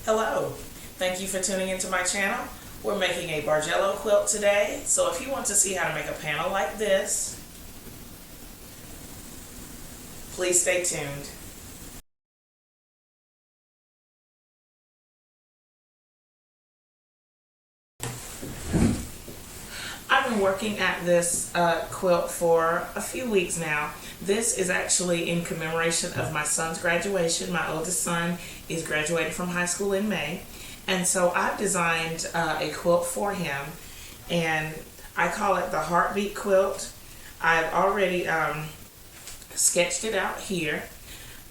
Hello, thank you for tuning into my channel. We're making a Bargello quilt today, so if you want to see how to make a panel like this, please stay tuned. I've been working at this quilt for a few weeks now. This is actually in commemoration of my son's graduation. My oldest son is graduating from high school in May, and so I've designed a quilt for him, and I call it the Heartbeat Quilt. I've already sketched it out here,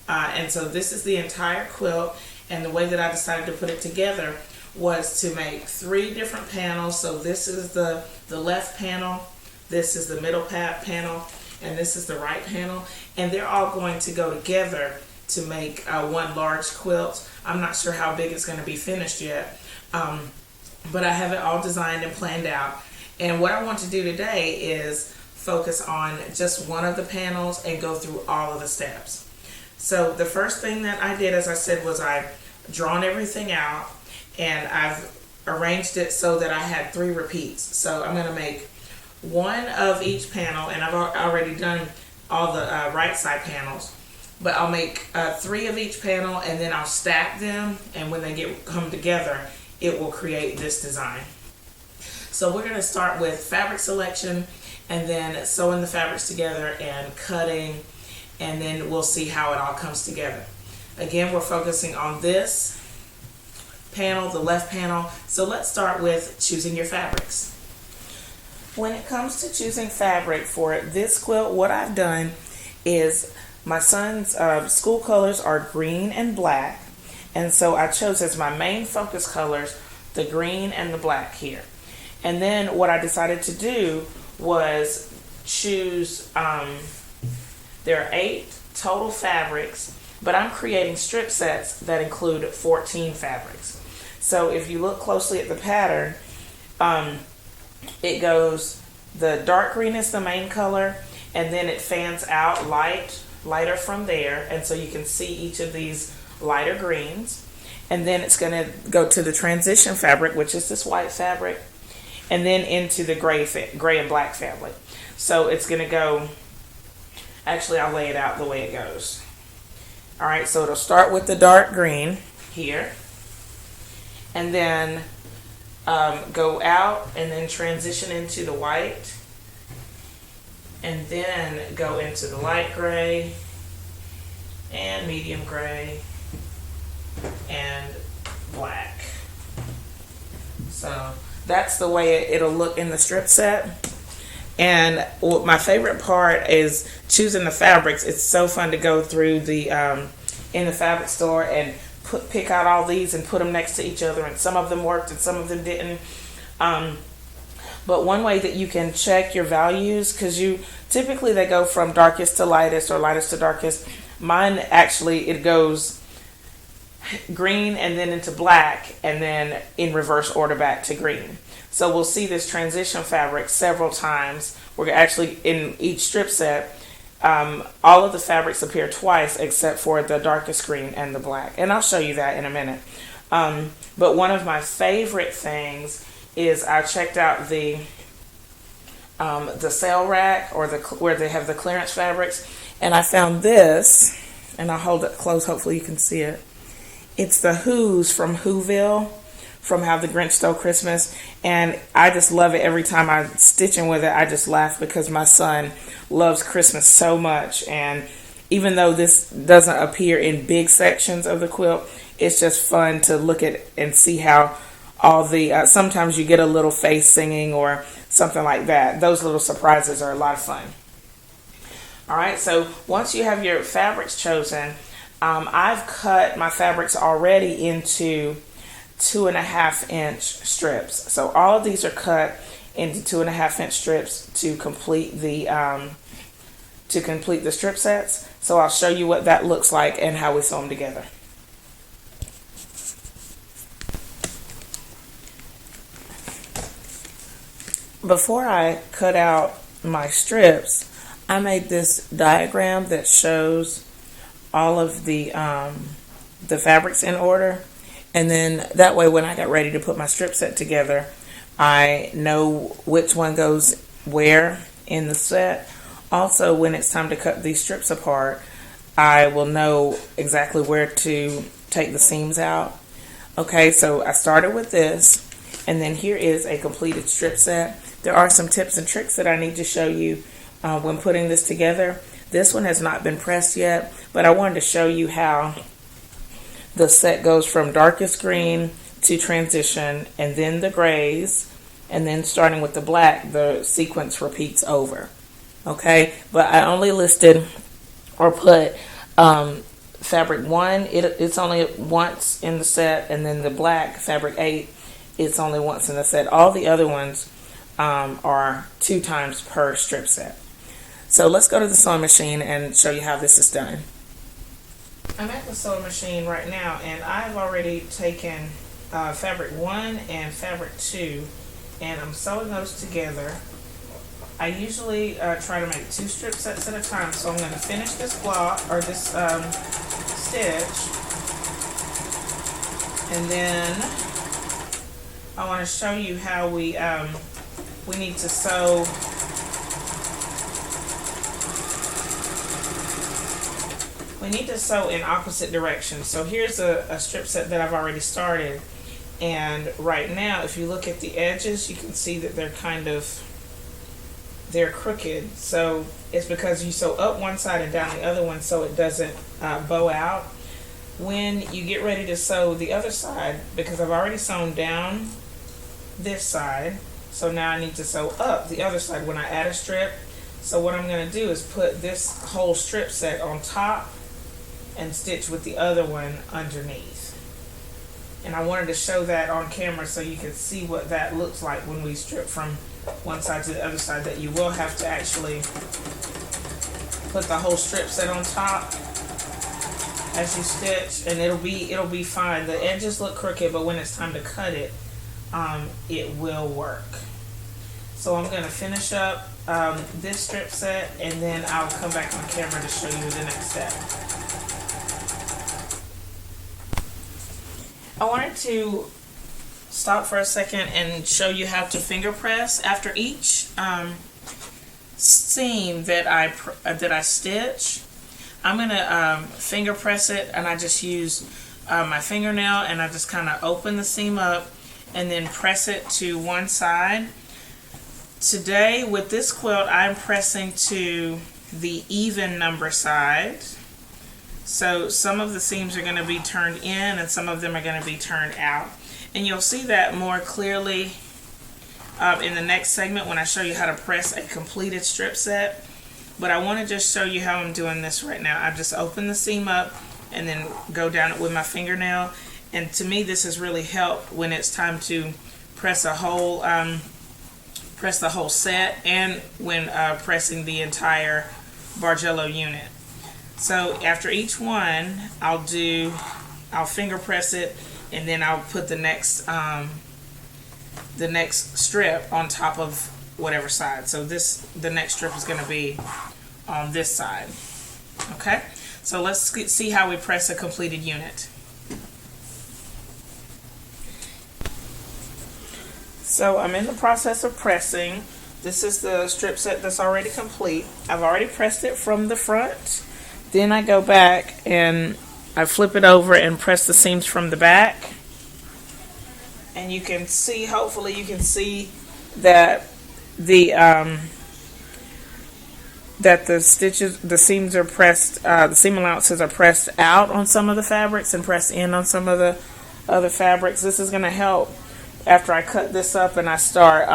and so this is the entire quilt, and the way that I decided to put it together was to make 3 different panels. So this is the left panel, this is the middle panel, and this is the right panel, and they're all going to go together to make one large quilt. I'm not sure how big it's going to be finished yet, but I have it all designed and planned out. And what I want to do today is focus on just one of the panels and go through all of the steps. So the first thing that I did, as I said, was I've drawn everything out, and I've arranged it so that I had 3 repeats. So I'm going to make 1 of each panel, and I've already done all the right side panels, but I'll make 3 of each panel, and then I'll stack them, and when they come together, it will create this design. So we're going to start with fabric selection, and then sewing the fabrics together and cutting, and then we'll see how it all comes together. Again, we're focusing on this panel, the left panel. So let's start with choosing your fabrics. When it comes to choosing fabric for this quilt, what I've done is my son's school colors are green and black, and so I chose as my main focus colors the green and the black here. And then what I decided to do was choose, there are 8 total fabrics, but I'm creating strip sets that include 14 fabrics. So if you look closely at the pattern, it goes, the dark green is the main color, and then it fans out lighter from there, and so you can see each of these lighter greens. And then it's going to go to the transition fabric, which is this white fabric, and then into the gray and black fabric. So it's going to go, actually I'll lay it out the way it goes. Alright, so it'll start with the dark green here, and then go out and then transition into the white, and then go into the light gray and medium gray and black. So that's the way it'll look in the strip set. And my favorite part is choosing the fabrics. It's so fun to go through the in the fabric store and pick out all these and put them next to each other, and some of them worked and some of them didn't. But one way that you can check your values, because typically they go from darkest to lightest or lightest to darkest. Mine actually, it goes green and then into black, and then in reverse order back to green. So we'll see this transition fabric several times. We're actually, in each strip set, all of the fabrics appear twice except for the darkest green and the black, and I'll show you that in a minute. But one of my favorite things is I checked out the sale rack, or where they have the clearance fabrics, and I found this, and I'll hold it close, hopefully you can see it. It's the Who's from Whoville, from How the Grinch Stole Christmas, and I just love it. Every time I'm stitching with it, I just laugh because my son loves Christmas so much, and even though this doesn't appear in big sections of the quilt, it's just fun to look at and see how all the sometimes you get a little face singing or something like that. Those little surprises are a lot of fun. Alright, so once you have your fabrics chosen, I've cut my fabrics already into 2.5-inch strips. So all of these are cut into 2.5-inch strips to complete the strip sets. So I'll show you what that looks like and how we sew them together. Before I cut out my strips, I made this diagram that shows all of the fabrics in order. And then that way when I get ready to put my strip set together, I know which one goes where in the set. Also, when it's time to cut these strips apart, I will know exactly where to take the seams out. Okay, so I started with this, and then here is a completed strip set. There are some tips and tricks that I need to show you when putting this together. This one has not been pressed yet, but I wanted to show you how the set goes from darkest green to transition, and then the grays, and then starting with the black, the sequence repeats over. Okay, but I only listed or put fabric 1, it's only once in the set, and then the black, fabric 8, it's only once in the set. All the other ones are 2 times per strip set. So let's go to the sewing machine and show you how this is done. I'm at the sewing machine right now, and I've already taken fabric 1 and fabric 2, and I'm sewing those together. I usually try to make 2 strip sets at a time, so I'm going to finish this block or this stitch, and then I want to show you how we need to sew. We need to sew in opposite directions. So here's a strip set that I've already started, and right now if you look at the edges, you can see that they're crooked. So it's because you sew up one side and down the other one so it doesn't bow out. When you get ready to sew the other side, because I've already sewn down this side, so now I need to sew up the other side when I add a strip. So what I'm going to do is put this whole strip set on top and stitch with the other one underneath. And I wanted to show that on camera so you could see what that looks like when we strip from one side to the other side, that you will have to actually put the whole strip set on top as you stitch, and it'll be fine. The edges look crooked, but when it's time to cut it, it will work. So I'm going to finish up this strip set, and then I'll come back on camera to show you the next step. I wanted to stop for a second and show you how to finger press after each seam that I stitch. I'm gonna finger press it, and I just use my fingernail, and I just kind of open the seam up and then press it to one side. Today with this quilt, I'm pressing to the even number side. So some of the seams are going to be turned in and some of them are going to be turned out. And you'll see that more clearly in the next segment when I show you how to press a completed strip set. But I want to just show you how I'm doing this right now. I just open the seam up and then go down it with my fingernail. And to me, this has really helped when it's time to press the whole set, and when pressing the entire Bargello unit. So after each one, I'll finger press it, and then I'll put the next strip on top of whatever side. So the next strip is going to be on this side. Okay, so let's see how we press a completed unit. So I'm in the process of pressing. This is the strip set that's already complete. I've already pressed it from the front. Then I go back and I flip it over and press the seams from the back. And you can see, hopefully you can see that the seams are pressed, the seam allowances are pressed out on some of the fabrics and pressed in on some of the other fabrics. This is going to help after I cut this up and I start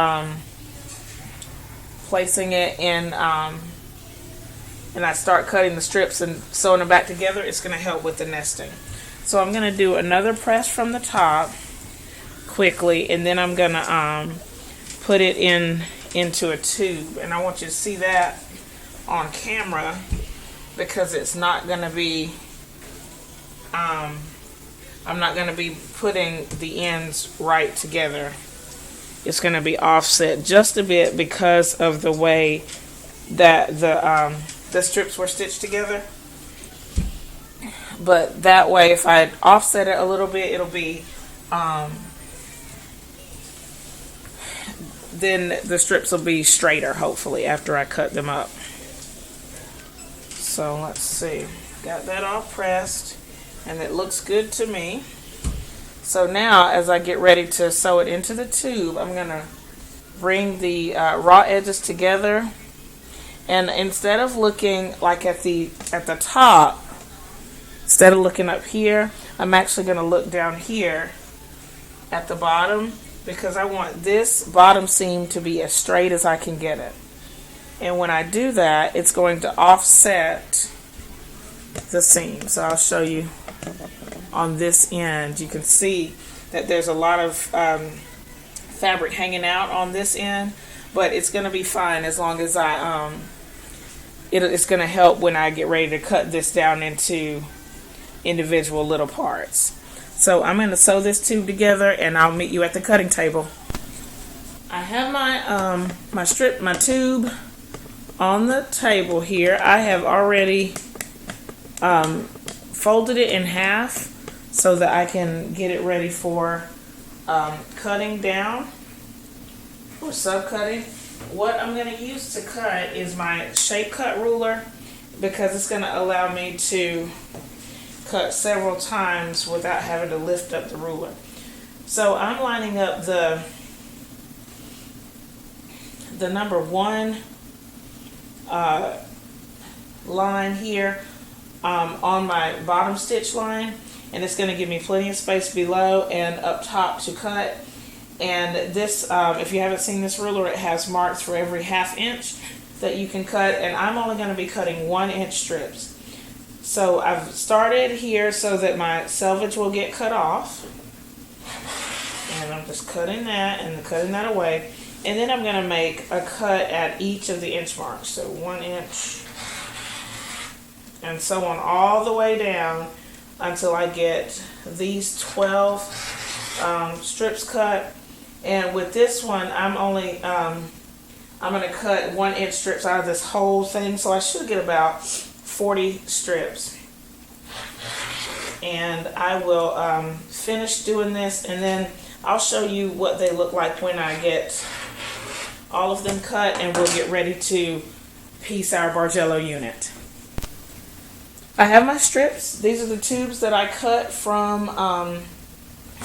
placing it in, and I start cutting the strips and sewing them back together. It's going to help with the nesting. So I'm going to do another press from the top quickly, and then I'm going to put it into a tube. And I want you to see that on camera because it's not going to be, I'm not going to be putting the ends right together. It's going to be offset just a bit because of the way that the strips were stitched together. but that way if I offset it a little bit, it'll be then the strips will be straighter, hopefully, after I cut them up. So let's see, got that all pressed and it looks good to me. So now as I get ready to sew it into the tube, I'm gonna bring the raw edges together, and instead of looking like at the top, instead of looking up here, I'm actually gonna look down here at the bottom, because I want this bottom seam to be as straight as I can get it. And when I do that, it's going to offset the seam. So I'll show you on this end. You can see that there's a lot of fabric hanging out on this end, but it's going to be fine as long as I it's going to help when I get ready to cut this down into individual little parts. So I'm going to sew this tube together and I'll meet you at the cutting table. I have my tube on the table here. I have already folded it in half so that I can get it ready for cutting down or subcutting. What I'm going to use to cut is my shape cut ruler, because it's going to allow me to cut several times without having to lift up the ruler. So I'm lining up the number 1 line here on my bottom stitch line, and it's going to give me plenty of space below and up top to cut. And this, if you haven't seen this ruler, it has marks for every 1/2 inch that you can cut, and I'm only going to be cutting 1-inch strips. So I've started here so that my selvage will get cut off, and I'm just cutting that and cutting that away, and then I'm going to make a cut at each of the inch marks. So 1 inch, and so on all the way down until I get these 12 strips cut. And with this one, I'm only I'm going to cut 1-inch strips out of this whole thing, so I should get about 40 strips. And I will finish doing this, and then I'll show you what they look like when I get all of them cut, and we'll get ready to piece our Bargello unit. I have my strips. These are the tubes that I cut from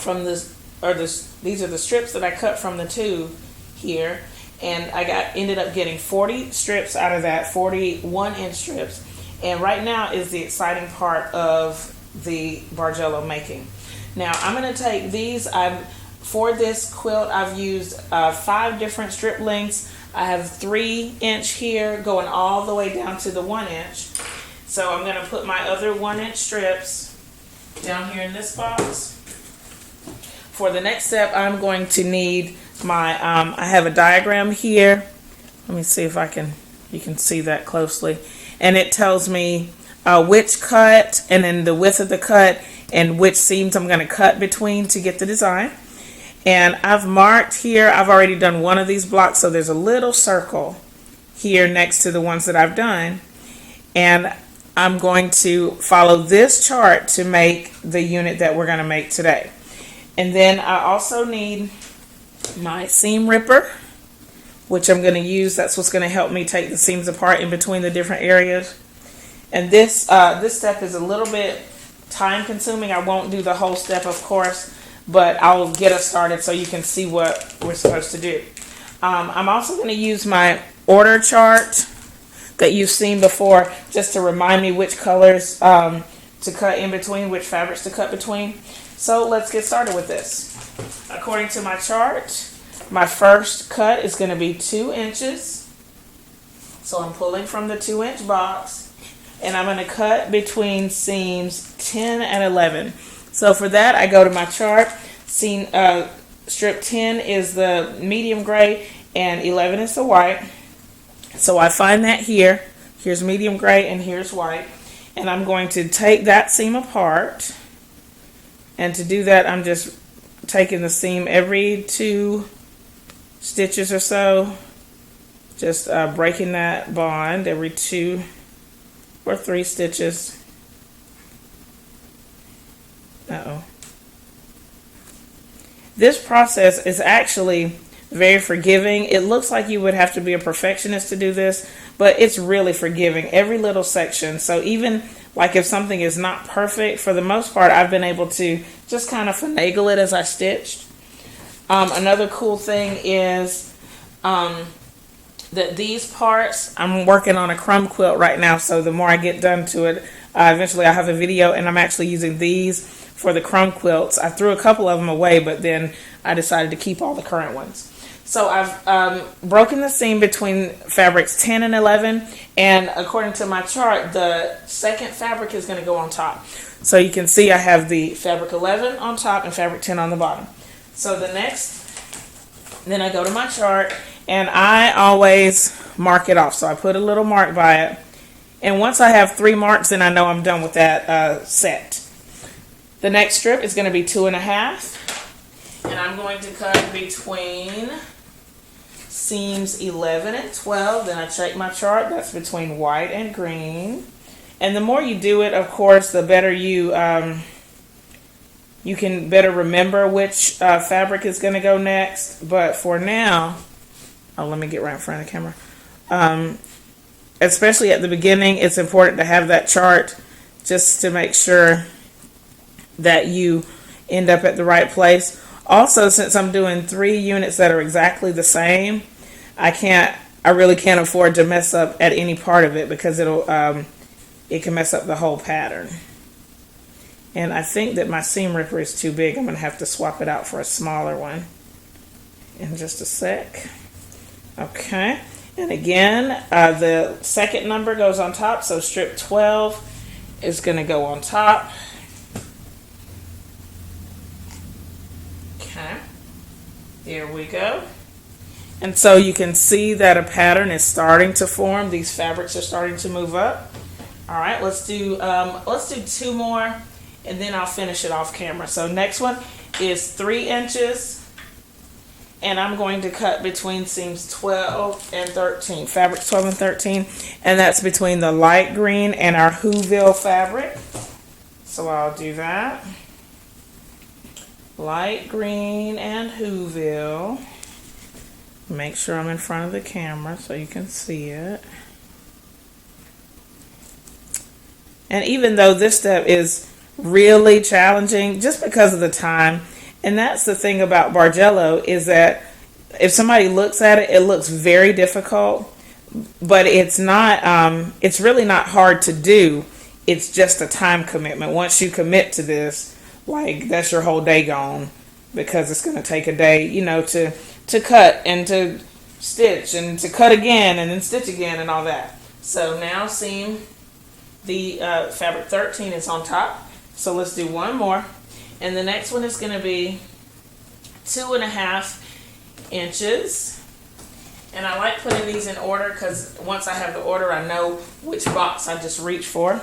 this, or this. These are the strips that I cut from the tube here, and I ended up getting 40 strips out of that, 40 1-inch strips. And right now is the exciting part of the Bargello making. Now I'm going to take these. For this quilt, I've used 5 different strip lengths. I have 3-inch here going all the way down to the 1-inch. So I'm going to put my other 1-inch strips down here in this box. For the next step, I'm going to need my, I have a diagram here. Let me see if you can see that closely. And it tells me which cut, and then the width of the cut, and which seams I'm going to cut between to get the design. And I've marked here, I've already done one of these blocks, so there's a little circle here next to the ones that I've done. And I'm going to follow this chart to make the unit that we're going to make today. And then I also need my seam ripper, which I'm going to use. That's what's going to help me take the seams apart in between the different areas. And this step is a little bit time consuming. I won't do the whole step, of course, but I'll get us started so you can see what we're supposed to do. I'm also going to use my order chart that you've seen before, just to remind me which colors to cut in between, which fabrics to cut between. So let's get started with this. According to my chart, my first cut is going to be 2 inches. So I'm pulling from the 2-inch box, and I'm going to cut between seams 10 and 11. So for that, I go to my chart. Strip 10 is the medium gray, and 11 is the white. So I find that here. Here's medium gray, and here's white. And I'm going to take that seam apart. And to do that, I'm just taking the seam every 2 stitches or so, just breaking that bond every 2 or 3 stitches. Uh-oh. This process is actually very forgiving. It looks like you would have to be a perfectionist to do this, but it's really forgiving, every little section. So even like if something is not perfect, for the most part, I've been able to just kind of finagle it as I stitched. Another cool thing is that these parts, I'm working on a crumb quilt right now, so the more I get done to it, eventually I'll have a video, and I'm actually using these for the crumb quilts. I threw a couple of them away, but then I decided to keep all the current ones. So I've broken the seam between fabrics 10 and 11, and according to my chart, the second fabric is going to go on top. So you can see I have the fabric 11 on top and fabric 10 on the bottom. So then I go to my chart, and I always mark it off. So I put a little mark by it, and once I have 3 marks, then I know I'm done with that set. The next strip is going to be 2.5, and I'm going to cut between seams 11 and 12. Then I check my chart. That's between white and green. And the more you do it, of course, the better you can better remember which fabric is going to go next. But for now, let me get right in front of the camera. Especially at the beginning, it's important to have that chart just to make sure that you end up at the right place. Also, since I'm doing 3 units that are exactly the same, I really can't afford to mess up at any part of it, because it can mess up the whole pattern. And I think that my seam ripper is too big. I'm going to have to swap it out for a smaller one in just a sec. Okay, and again, the second number goes on top, so strip 12 is going to go on top. Okay, here we go. And so you can see that a pattern is starting to form. These fabrics are starting to move up. All right, let's do 2 more, and then I'll finish it off camera. So next one is 3 inches, and I'm going to cut between seams 12 and 13, fabric 12 and 13, and that's between the light green and our Whoville fabric. So I'll do that. Light green and Whoville. Make sure I'm in front of the camera so you can see it. And even though this step is really challenging just because of the time, and that's the thing about Bargello, is that if somebody looks at it, it looks very difficult, but it's not, it's really not hard to do. It's just a time commitment. Once you commit to this, like, that's your whole day gone, because it's going to take a day, you know, to cut and to stitch and to cut again and then stitch again and all that. So now seam the fabric 13 is on top. So let's do 1 more. And the next one is going to be 2.5 inches. And I like putting these in order, because once I have the order, I know which box I just reach for.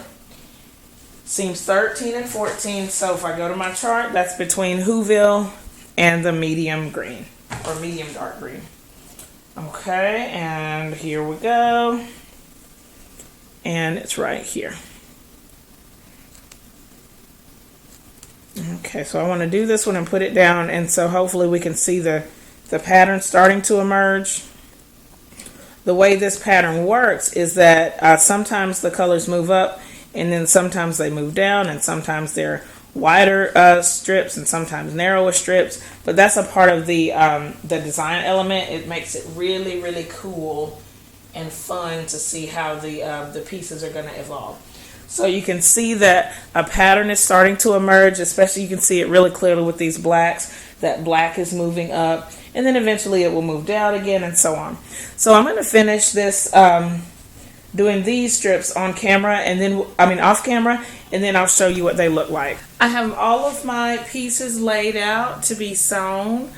Seams 13 and 14. So if I go to my chart, that's between Whoville and the medium green, or medium dark green. Okay, and here we go. And it's right here. Okay, so I want to do this one and put it down, and so hopefully we can see the pattern starting to emerge. The way this pattern works is that sometimes the colors move up, and then sometimes they move down, and sometimes they're wider strips and sometimes narrower strips. But that's a part of the design element. It makes it really, really cool and fun to see how the pieces are going to evolve. So you can see that a pattern is starting to emerge, especially you can see it really clearly with these blacks. That black is moving up, and then eventually it will move down again, and so on. So I'm going to finish this doing these strips on camera, and then off camera, and then I'll show you what they look like. I have all of my pieces laid out to be sewn.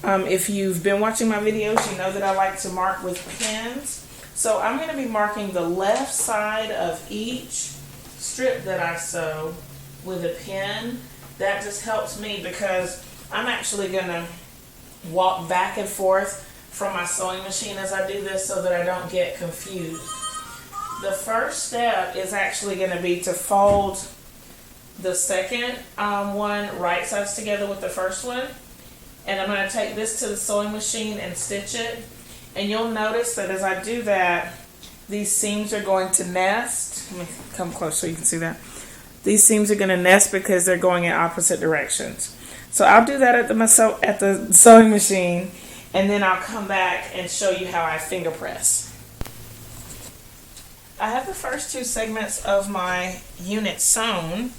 If you've been watching my videos, you know that I like to mark with pins. So I'm going to be marking the left side of each strip that I sew with a pin. That just helps me because I'm actually going to walk back and forth from my sewing machine as I do this so that I don't get confused. The first step is actually going to be to fold the second one right sides together with the first one. And I'm going to take this to the sewing machine and stitch it. And you'll notice that as I do that, these seams are going to nest. Let me come close so you can see that. These seams are going to nest because they're going in opposite directions. So I'll do that at the sewing machine, and then I'll come back and show you how I finger press. I have the first two segments of my unit sewn,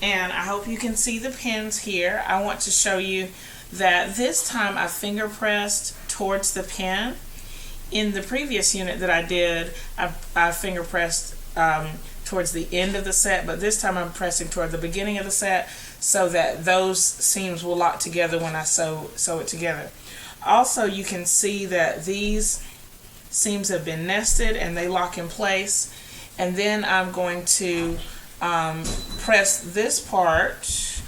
and I hope you can see the pins here. I want to show you that this time I finger pressed towards the pin. In the previous unit that I did, I finger pressed towards the end of the set, but this time I'm pressing toward the beginning of the set so that those seams will lock together when I sew it together. Also, you can see that these seams have been nested and they lock in place, and then I'm going to press this part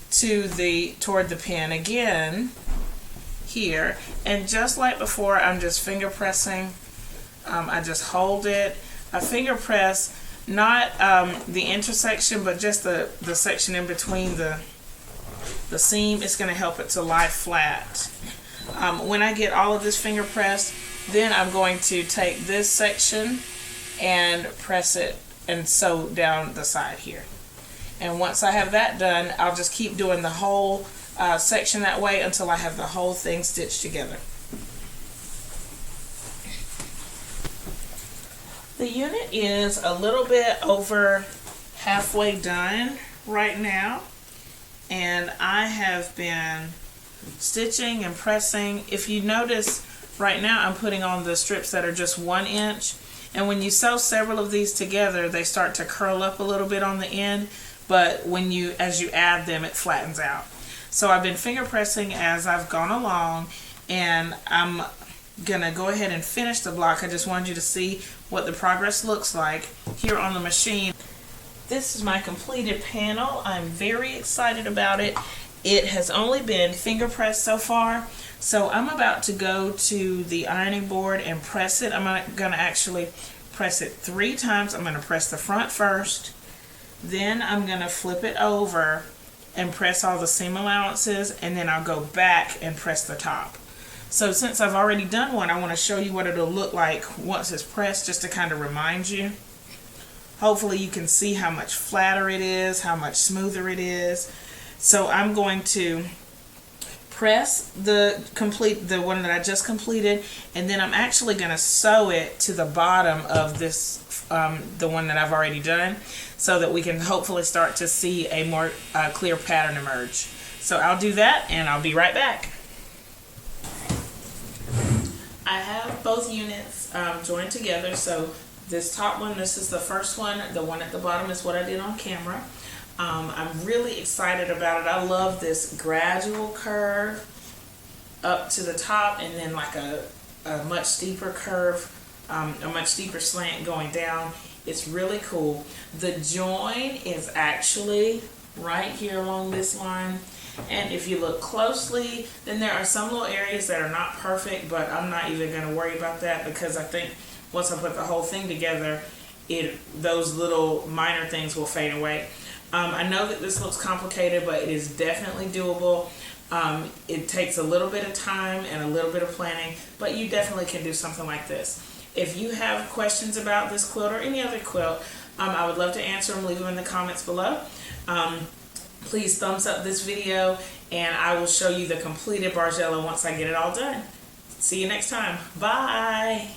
toward the pin again here, and just like before, I'm just finger pressing. I just hold it. I finger press not the intersection, but just the section in between the seam. It's going to help it to lie flat. When I get all of this finger pressed, then I'm going to take this section and press it and sew down the side here. And once I have that done, I'll just keep doing the whole section that way until I have the whole thing stitched together. The unit is a little bit over halfway done right now, and I have been stitching and pressing. If you notice, right now I'm putting on the strips that are just 1 inch, and when you sew several of these together, they start to curl up a little bit on the end, but as you add them, it flattens out. So I've been finger pressing as I've gone along, and I'm gonna go ahead and finish the block. I just wanted you to see what the progress looks like here on the machine. This is my completed panel. I'm very excited about it. It has only been finger pressed so far, so I'm about to go to the ironing board and press it. I'm gonna actually press it 3 times. I'm gonna press the front first, then I'm gonna flip it over and press all the seam allowances, and then I'll go back and press the top. So since I've already done one, I want to show you what it'll look like once it's pressed, just to kind of remind you. Hopefully you can see how much flatter it is, how much smoother it is. So I'm going to press the one that I just completed, and then I'm actually going to sew it to the bottom of this, the one that I've already done, so that we can hopefully start to see a more clear pattern emerge. So I'll do that, and I'll be right back. I have both units joined together. So this top one, this is the first one. The one at the bottom is what I did on camera. I'm really excited about it. I love this gradual curve up to the top, and then like a much steeper curve, a much steeper slant going down. It's really cool. The join is actually right here along this line. And if you look closely, then there are some little areas that are not perfect, but I'm not even going to worry about that, because I think once I put the whole thing together, those little minor things will fade away. I know that this looks complicated, but it is definitely doable. It takes a little bit of time and a little bit of planning, but you definitely can do something like this. If you have questions about this quilt or any other quilt, I would love to answer them. Leave them in the comments below. Please thumbs up this video, and I will show you the completed Bargello once I get it all done. See you next time. Bye.